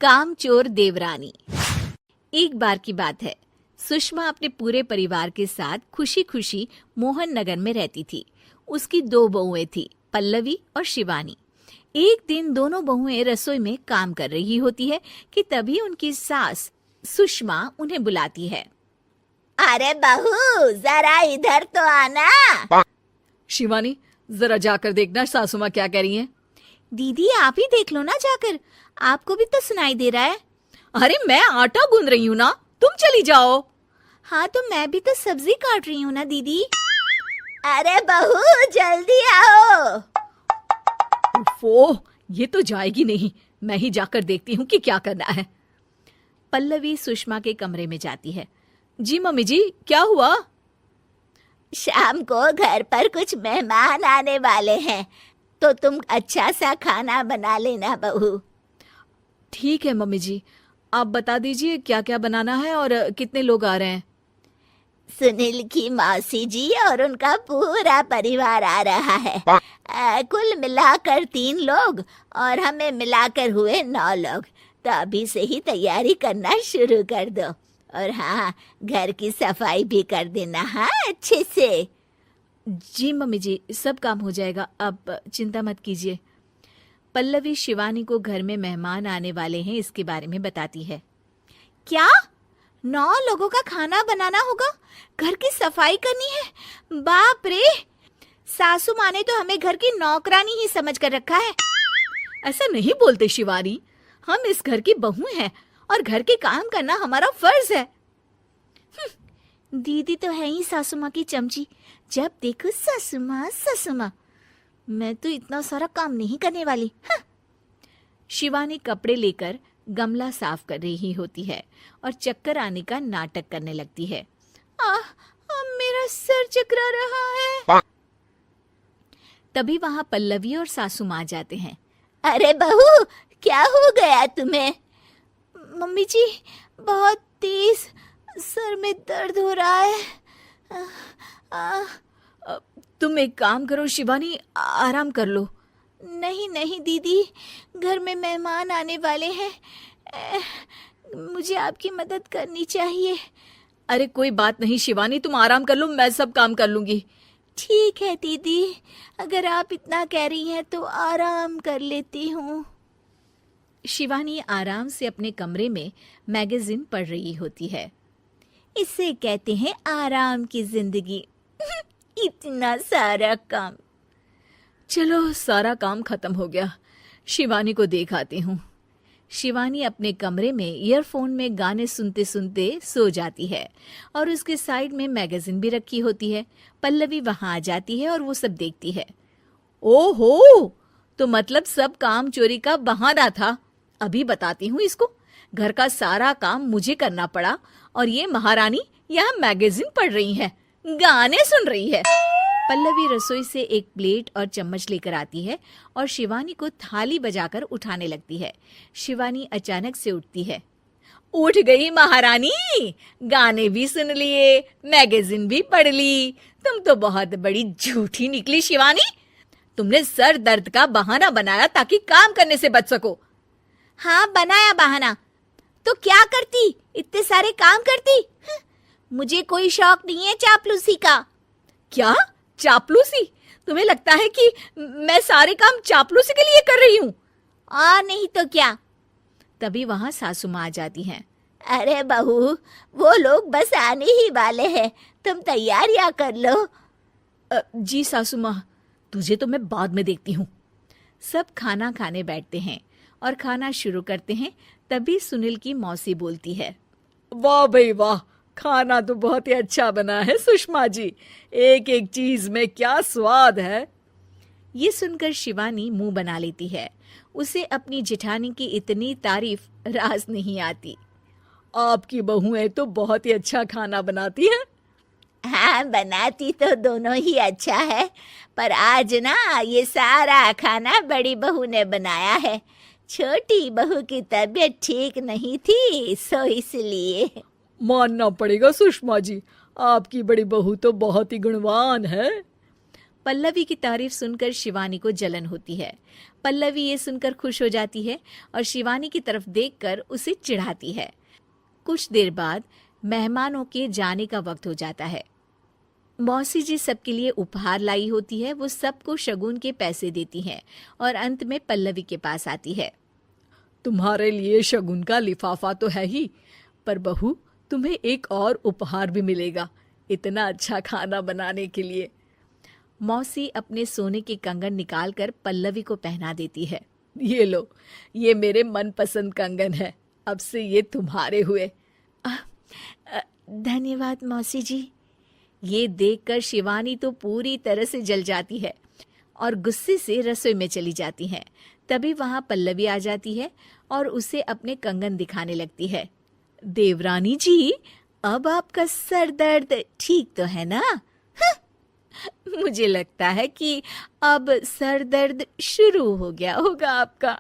कामचोर देवरानी। एक बार की बात है, सुषमा अपने पूरे परिवार के साथ खुशी खुशी मोहन नगर में रहती थी। उसकी 2 बहुएं थी, पल्लवी और शिवानी। एक दिन दोनों बहुएं रसोई में काम कर रही होती है कि तभी उनकी सास सुषमा उन्हें बुलाती है। अरे बहू, जरा इधर तो आना। शिवानी, जरा जाकर देखना सासू माँ क्या कह रही हैं। दीदी आप ही देख लो ना जाकर, आपको भी तो सुनाई दे रहा है। अरे मैं आटा गूंद रही हूँ ना, तुम चली जाओ। हाँ तो मैं भी तो सब्जी काट रही हूँ ना दीदी। अरे बहू जल्दी आओ। ओफो, ये तो जाएगी नहीं। मैं ही जाकर देखती हूँ कि क्या करना है। पल्लवी सुषमा के कमरे में जाती है। जी मम्मी जी, क्या हुआ? शाम को घर पर कुछ मेहमान आने वाले हैं, तो तुम अच्छा सा खाना बना लेना बहू। ठीक है मम्मी जी, आप बता दीजिए क्या क्या बनाना है और कितने लोग आ रहे हैं। सुनील की मौसी जी और उनका पूरा परिवार आ रहा है। कुल मिलाकर 3 लोग और हमें मिलाकर हुए 9 लोग। तो अभी से ही तैयारी करना शुरू कर दो। और हाँ, घर की सफाई भी कर देना, हाँ अच्छे से। जी मम्मी जी, सब काम हो जाएगा, आप चिंता मत कीजिए। पल्लवी शिवानी को घर में मेहमान आने वाले हैं इसके बारे में बताती है। क्या 9 लोगों का खाना बनाना होगा, घर की सफाई करनी है? बाप रे, सासू माँ ने तो हमें घर की नौकरानी ही समझ कर रखा है। ऐसा नहीं बोलते शिवानी, हम इस घर की बहू हैं और घर के काम करना हमारा फर्ज है। दीदी तो है ही सासू माँ की चमची, जब देखो सासू माँ सासू माँ। मैं तो इतना सारा काम नहीं करने वाली। शिवानी कपड़े लेकर गमला साफ कर रही होती है और चक्कर आने का नाटक करने लगती है। मेरा सर चकरा रहा है। तभी वहां पल्लवी और सासू माँ जाते हैं। अरे बहू, क्या हो गया तुम्हें? मम्मी जी, बहुत तेज सर में दर्द हो रहा है। तुम एक काम करो शिवानी, आराम कर लो। नहीं नहीं दीदी, घर में मेहमान आने वाले हैं, मुझे आपकी मदद करनी चाहिए। अरे कोई बात नहीं शिवानी, तुम आराम कर लो, मैं सब काम कर लूंगी। ठीक है दीदी, अगर आप इतना कह रही हैं तो आराम कर लेती हूँ। शिवानी आराम से अपने कमरे में मैगजीन पढ़ रही होती है। इसे कहते हैं आराम की जिंदगी। इतना सारा काम। चलो सारा काम खत्म हो गया, शिवानी को देख आती हूँ। शिवानी अपने कमरे में ईयरफोन में गाने सुनते सुनते सो जाती है और उसके साइड में मैगजीन भी रखी होती है। पल्लवी वहां आ जाती है और वो सब देखती है। ओहो, तो मतलब सब काम चोरी का बहाना था। अभी बताती हूँ इसको। घर का सारा काम मुझे करना पड़ा और ये महारानी यहाँ मैगजीन पढ़ रही है, गाने सुन रही है। पल्लवी रसोई से एक प्लेट और चम्मच लेकर आती है और शिवानी को थाली बजाकर उठाने लगती है। शिवानी अचानक से उठती है। उठ गई महारानी, गाने भी सुन लिए, मैगजीन भी पढ़ ली। तुम तो बहुत बड़ी झूठी निकली शिवानी। तुमने सर दर्द का बहाना बनाया ताकि काम करने से बच सको। हाँ बनाया बहाना, तो क्या करती, इतने सारे काम करती। मुझे कोई शौक नहीं है चापलूसी का। क्या चापलूसी? तुम्हें लगता है कि मैं सारे काम चापलूसी के लिए कर रही हूँ? और नहीं तो क्या। तभी वहां सासू माँ आ जाती हैं। अरे बहू, वो लोग बस आने ही वाले हैं, तुम तैयारियां कर लो। जी सासू माँ, तुझे तो मैं बाद में देखती हूँ। सब खाना खाने बैठते हैं और खाना शुरू करते हैं। तभी सुनील की मौसी बोलती है। वाह भाई वाह, खाना तो बहुत ही अच्छा बना है सुषमा जी, एक एक चीज में क्या स्वाद है। ये सुनकर शिवानी मुंह बना लेती है। उसे अपनी जेठानी की इतनी तारीफ रास नहीं आती। आपकी बहुएं तो बहुत ही अच्छा खाना बनाती हैं। हाँ, बनाती तो दोनों ही अच्छा है, पर आज ना ये सारा खाना बड़ी बहू ने बनाया है। छोटी बहू की तबीयत ठीक नहीं थी, सो इसलिए। मानना पड़ेगा सुषमा जी, आपकी बड़ी बहू तो बहुत ही गुणवान है। पल्लवी की तारीफ सुनकर शिवानी को जलन होती है। पल्लवी ये सुनकर खुश हो जाती है और शिवानी की तरफ देखकर उसे चिढ़ाती है। कुछ देर बाद मेहमानों के जाने का वक्त हो जाता है। मौसी जी सबके लिए उपहार लाई होती है। वो सबको शगुन के पैसे देती हैं और अंत में पल्लवी के पास आती है। तुम्हारे लिए शगुन का लिफाफा तो है ही, पर बहू तुम्हें एक और उपहार भी मिलेगा इतना अच्छा खाना बनाने के लिए। मौसी अपने सोने के कंगन निकालकर पल्लवी को पहना देती है। ये लो, ये मेरे मनपसंद कंगन है, अब से ये तुम्हारे हुए। धन्यवाद मौसी जी। ये देखकर शिवानी तो पूरी तरह से जल जाती है और गुस्से से रसोई में चली जाती है। तभी वहां पल्लवी आ जाती है और उसे अपने कंगन दिखाने लगती है। देवरानी जी, अब आपका सर दर्द ठीक तो है ना? मुझे लगता है कि अब सर दर्द शुरू हो गया होगा आपका।